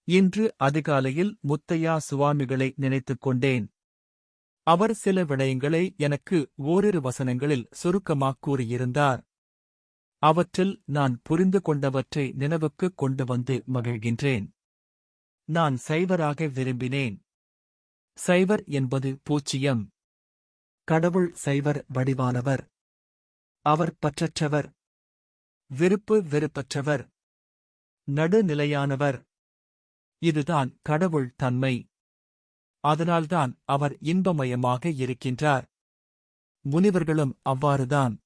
இன்று அதிகாலையில் முத்தையா சுவாமிகளை நினைத்துக் கொண்டேன். அவர் சில விடயங்களை எனக்கு ஓரிரு வசனங்களில் சுருக்கமாக் கூறியிருந்தார். அவற்றில் நான் புரிந்து கொண்டவற்றை நினைவுக்குக் கொண்டு வந்து மகிழ்கின்றேன். நான் சைவராக விரும்பினேன். சைவர் என்பது பூச்சியம். கடவுள் சைவர் வடிவானவர். அவர் பற்றற்றவர், விருப்பு வெறுப்பற்றவர், நடுநிலையானவர். இதுதான் கடவுள் தன்மை. அதனால்தான் அவர் இன்பமயமாக இருக்கின்றார். முனிவர்களும் அவ்வாறுதான்.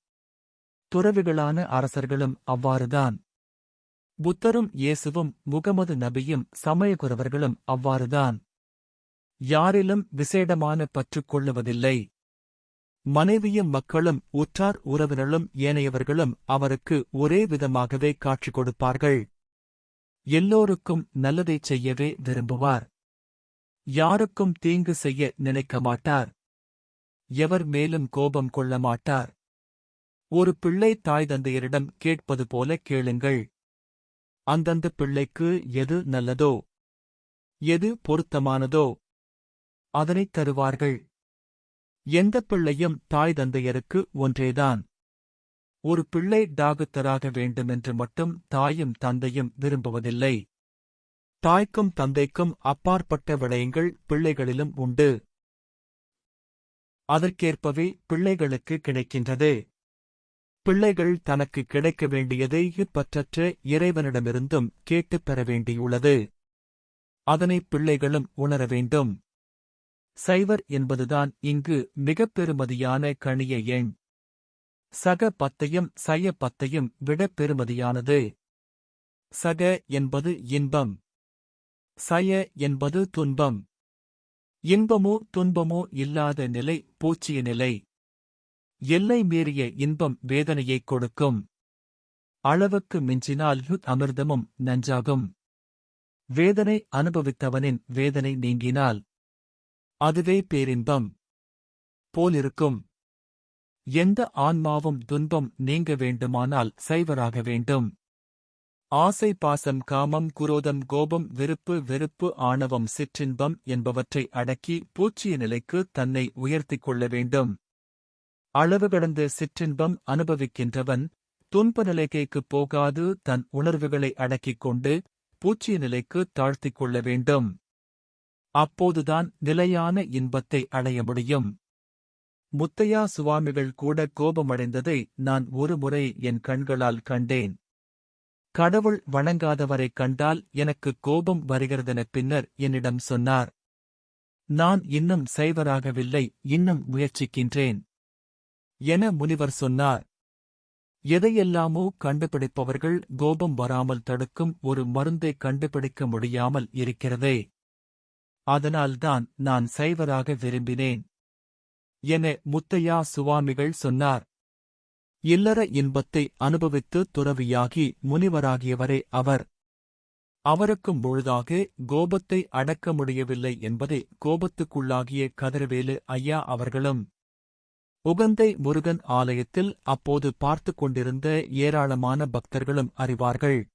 துறவிகளான அரசர்களும் அவ்வாறுதான். புத்தரும் இயேசுவும் முகமது நபியும் சமயகுரவர்களும் அவ்வாறுதான். யாரிலும் விசேடமான பற்றுக் கொள்ளுவதில்லை. மனைவியும் மக்களும் உற்றார் உறவினர்களும் ஏனையவர்களும் அவருக்கு ஒரே விதமாகவே காட்சி கொடுப்பார்கள். எல்லோருக்கும் நல்லதைச் செய்யவே விரும்புவார். யாருக்கும் தீங்கு செய்ய நினைக்க மாட்டார். எவர் மேலும் கோபம் கொள்ள மாட்டார். ஒரு பிள்ளை தாய் தந்தையரிடம் கேட்பது போல கேளுங்கள். அந்தந்த பிள்ளைக்கு எது நல்லதோ, எது பொருத்தமானதோ அதனைத் தருவார்கள். எந்தப் பிள்ளையும் தாய் தந்தையருக்கு ஒன்றேதான். ஒரு பிள்ளை டாக்டராக வேண்டுமென்று மட்டும் தாயும் தந்தையும் விரும்புவதில்லை. தாய்க்கும் தந்தைக்கும் அப்பாற்பட்ட விடயங்கள் பிள்ளைகளிலும் உண்டு. அதற்கேற்பவே பிள்ளைகளுக்கு கிடைக்கின்றது. பிள்ளைகள் தனக்கு கிடைக்க வேண்டியதை பற்றற்ற இறைவனிடமிருந்தும் கேட்டுப் பெற வேண்டியுள்ளது. அதனை பிள்ளைகளும் உணர வேண்டும். சைவர் என்பதுதான் இங்கு மிகப் பெறுமதியான கணிய எண். சக பத்தையும் சய பத்தையும் விடப் பெறுமதியானது. சக என்பது இன்பம், சய என்பது துன்பம். இன்பமோ துன்பமோ இல்லாத நிலை பூச்சிய நிலை. எல்லை மீறிய இன்பம் வேதனையைக் கொடுக்கும். அளவுக்கு மிஞ்சினால் அமிர்தமும் நஞ்சாகும். வேதனை அனுபவித்தவனின் வேதனை நீங்கினால் அதுவே பேரின்பம் போலிருக்கும். எந்த ஆன்மாவும் துன்பம் நீங்க வேண்டுமானால் சைவராக வேண்டும். ஆசை பாசம் காமம் குரோதம் கோபம் வெறுப்பு ஆணவம் சிற்றின்பம் என்பவற்றை அடக்கி பூச்சிய நிலைக்கு தன்னை உயர்த்திக் கொள்ள வேண்டும். அளவு கடந்த சிற்றின்பம் அனுபவிக்கின்றவன் துன்ப நிலைக்குப் போகாது தன் உணர்வுகளை அடக்கிக் கொண்டு பூச்சிய நிலைக்கு தாழ்த்திக் கொள்ள வேண்டும். அப்போதுதான் நிலையான இன்பத்தை அடைய முடியும். முத்தையா சுவாமிகள் கூட கோபமடைந்ததை நான் ஒரு முறை என் கண்களால் கண்டேன். கடவுள் வணங்காதவரைக் கண்டால் எனக்கு கோபம் வருகிறதென பின்னர் என்னிடம் சொன்னார். நான் இன்னும் சைவராகவில்லை, இன்னும் முயற்சிக்கின்றேன் என முனிவர் சொன்னார். எதையெல்லாமோ கண்டுபிடிப்பவர்கள் கோபம் வராமல் தடுக்கும் ஒரு மருந்தை கண்டுபிடிக்க முடியாமல் இருக்கிறதே. அதனால்தான் நான் சைவராக விரும்பினேன் என முத்தையா சுவாமிகள் சொன்னார். இல்லற இன்பத்தை அனுபவித்து துறவியாகி முனிவராகியவரே அவர். அவருக்கும் முழுதாக கோபத்தை அடக்க முடியவில்லை என்பதை கோபத்துக்குள்ளாகிய கதிரவேலு ஐயா அவர்களும் உகந்தை முருகன் ஆலயத்தில் அப்போது பார்த்துக் கொண்டிருந்த ஏராளமான பக்தர்களும் அறிவார்கள்.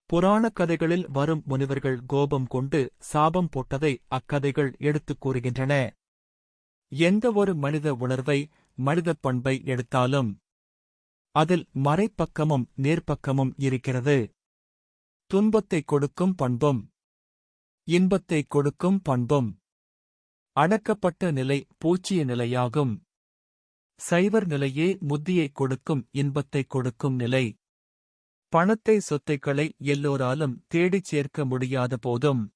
புராணக் கதைகளில் வரும் முனிவர்கள் கோபம் கொண்டு சாபம் போட்டதை அக்கதைகள் எடுத்துக் கூறுகின்றன. எந்த ஒரு மனித உணர்வை, மனிதப் பண்பை எடுத்தாலும் அதில் மறைப்பக்கமும் நேர்ப்பக்கமும் இருக்கிறது. துன்பத்தைக் கொடுக்கும் பண்பும் இன்பத்தைக் கொடுக்கும் பண்பும். அடக்கப்பட்ட நிலை பூச்சிய நிலையாகும். சைவர் நிலையே முத்தியைக் கொடுக்கும் இன்பத்தைக் கொடுக்கும் நிலை. பணத்தை சொத்தைகளை எல்லோராலும் தேடிச் சேர்க்க முடியாத போதும்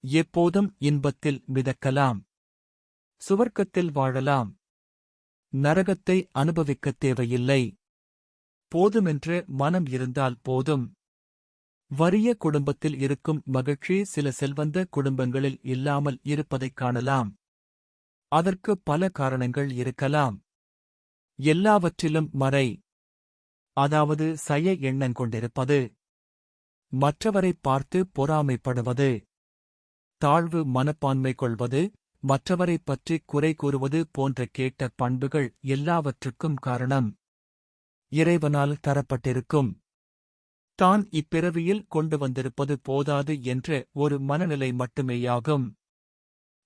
எப்போதும் இன்பத்தில் மிதக்கலாம். சுவர்க்கத்தில் வாழலாம். நரகத்தை அனுபவிக்கத் தேவையில்லை. போதுமென்ற மனம் இருந்தால் போதும். வறிய குடும்பத்தில் இருக்கும் மகிழ்ச்சி சில செல்வந்த குடும்பங்களில் இல்லாமல் இருப்பதைக் காணலாம். அதற்கு பல காரணங்கள் இருக்கலாம். எல்லாவற்றிலும் மறை, அதாவது சய எண்ணங்கொண்டிருப்பது, மற்றவரைப் பார்த்து பொறாமைப்படுவது, தாழ்வு மனப்பான்மை கொள்வது, மற்றவரைப் பற்றி குறை கூறுவது போன்ற கேட்ட பண்புகள் எல்லாவற்றுக்கும் காரணம் இறைவனால் தரப்பட்டிருக்கும். தான் இப்பிறவியில் கொண்டு வந்திருப்பது போதாது என்ற ஒரு மனநிலை மட்டுமேயாகும்.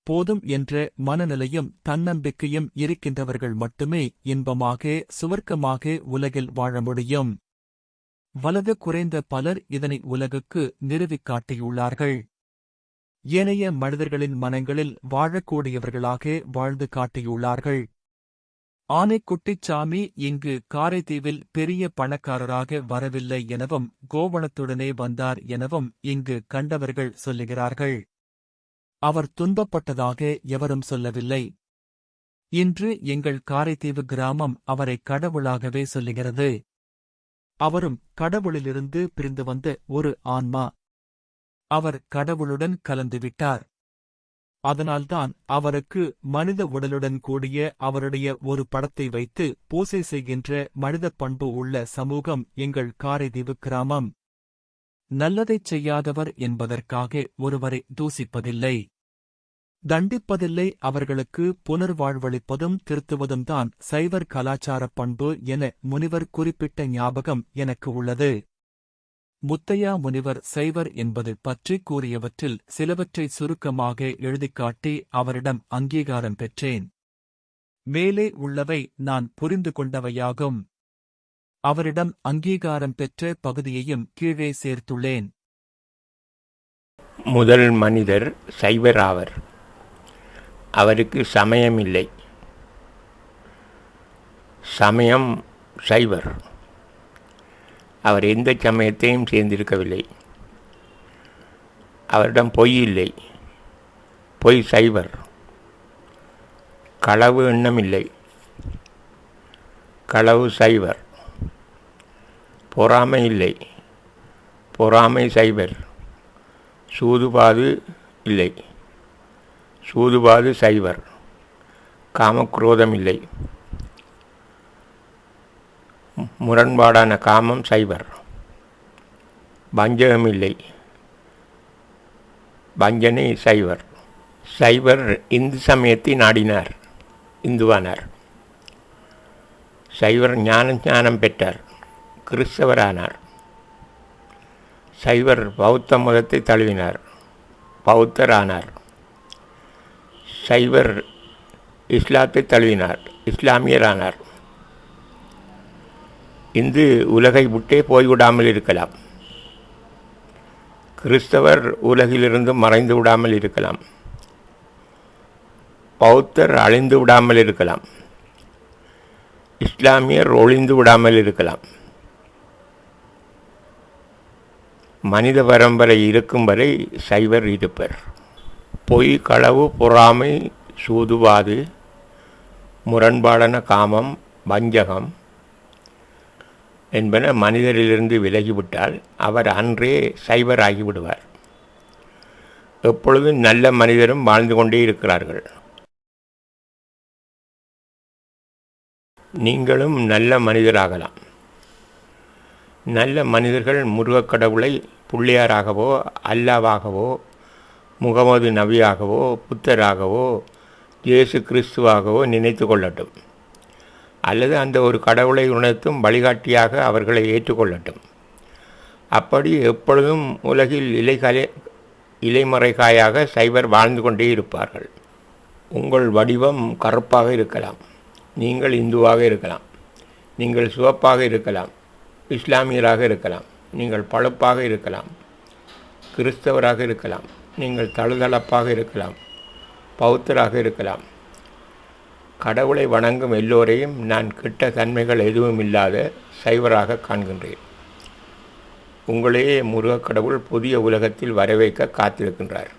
போதும் என்ற மனநிலையும் தன்னம்பிக்கையும் இருக்கின்றவர்கள் மட்டுமே இன்பமாக சுவர்க்கமாக உலகில் வாழ முடியும். வலது குறைந்த பலர் இதனை உலகுக்கு நிறுவிக் காட்டியுள்ளார்கள். ஏனைய மனிதர்களின் மனங்களில் வாழக்கூடியவர்களாக வாழ்ந்து காட்டியுள்ளார்கள். ஆனைக்குட்டிச்சாமி இங்கு காரைதீவில் பெரிய பணக்காரராக வரவில்லை எனவும் கோவணத்துடனே வந்தார் எனவும் இங்கு கண்டவர்கள் சொல்லுகிறார்கள். அவர் துன்பப்பட்டதாக எவரும் சொல்லவில்லை. இன்று எங்கள் காரைதீவு கிராமம் அவரை கடவுளாகவே சொல்லுகிறது. அவரும் கடவுளிலிருந்து பிரிந்து வந்த ஒரு ஆன்மா. அவர் கடவுளுடன் கலந்துவிட்டார். அதனால்தான் அவருக்கு மனித உடலுடன் கூடிய அவருடைய ஒரு படத்தை வைத்து பூசை செய்கின்ற மனிதப் பண்பு உள்ள சமூகம் எங்கள் காரைதீவு கிராமம். நல்லதைச் செய்யாதவர் என்பதற்காக ஒருவரை தூசிப்பதில்லை, தண்டிப்பதில்லை. அவர்களுக்கு புனர்வாழ்வளிப்பதும் திருத்துவதும் தான் சைவர் கலாச்சாரப் பண்பு என முனிவர் குறிப்பிட்ட ஞாபகம் எனக்கு உள்ளது. முத்தையா முனிவர் சைவர் என்பது பற்றி கூறியவற்றில் சிலவற்றை சுருக்கமாக எழுதிக்காட்டி அவரிடம் அங்கீகாரம் பெற்றேன். மேலே உள்ளவை நான் புரிந்து கொண்டவையாகும். அவரிடம் அங்கீகாரம் பெற்ற பகுதியையும் கீழே சேர்த்துள்ளேன். முதல் மனிதர் சைவர் ஆவர். அவருக்கு சமயமில்லை. சமயம் சைவர். அவர் எந்த சமயத்தையும் சேர்ந்திருக்கவில்லை. அவரிடம் பொய் இல்லை. பொய் சைவர். களவு எண்ணமில்லை. களவு சைவர். பொறாமை இல்லை. பொறாமை சைவர். சூதுபாது இல்லை. சூதுபாது சைவர். காமக்ரோதம் இல்லை. முரண்பாடான காமம் சைவர். வஞ்சகம் இல்லை. வஞ்சனை சைவர். சைவர் இந்து சமயத்தை நாடினார், இந்துவானார். சைவர் ஞானம் பெற்றார், கிறிஸ்தவரானார். சைவர் பௌத்த மதத்தை தழுவினார், பௌத்தரானார். சைவர் இஸ்லாத்தை தழுவினார், இஸ்லாமியரானார். இந்து உலகை விட்டே போய்விடாமல் இருக்கலாம். கிறிஸ்தவர் உலகிலிருந்து மறைந்து விடாமல் இருக்கலாம். பௌத்தர் அழிந்து விடாமல் இருக்கலாம். இஸ்லாமியர் ஒழிந்து விடாமல் இருக்கலாம். மனித பரம்பரை இருக்கும் வரை சைவர் இருப்பர். பொய், களவு, பொறாமை, சூதுவாது, முரண்பாடான காமம், வஞ்சகம் என்பன மனிதரிலிருந்து விலகிவிட்டால் அவர் அன்றே சைவர் ஆகிவிடுவார். எப்பொழுதும் நல்ல மனிதரும் வாழ்ந்து கொண்டே இருக்கிறார்கள். நீங்களும் நல்ல மனிதராகலாம். நல்ல மனிதர்கள் முருகக் கடவுளை பிள்ளையாராகவோ, அல்லாவாகவோ, முகமது நபியாகவோ, புத்தராகவோ, இயேசு கிறிஸ்துவாகவோ நினைத்து கொள்ளட்டும். அல்லது அந்த ஒரு கடவுளை உணர்த்தும் வழிகாட்டியாக அவர்களை ஏற்றுக்கொள்ளட்டும். அப்படி எப்பொழுதும் உலகில் இலைமறைகாயாக சைவர் வாழ்ந்து கொண்டே இருப்பார்கள். உங்கள் வடிவம் கருப்பாக இருக்கலாம். நீங்கள் இந்துவாக இருக்கலாம். நீங்கள் சிவப்பாக இருக்கலாம். இஸ்லாமியராக இருக்கலாம். நீங்கள் பழுப்பாக இருக்கலாம். கிறிஸ்தவராக இருக்கலாம். நீங்கள் தழுதளப்பாக இருக்கலாம். பௌத்தராக இருக்கலாம். கடவுளை வணங்கும் எல்லோரையும் நான் கெட்ட தன்மைகள் எதுவும் இல்லாத சைவராக காண்கின்றேன். உங்களையே முருகக் கடவுள் புதிய உலகத்தில் வரவேற்க காத்திருக்கின்றார்.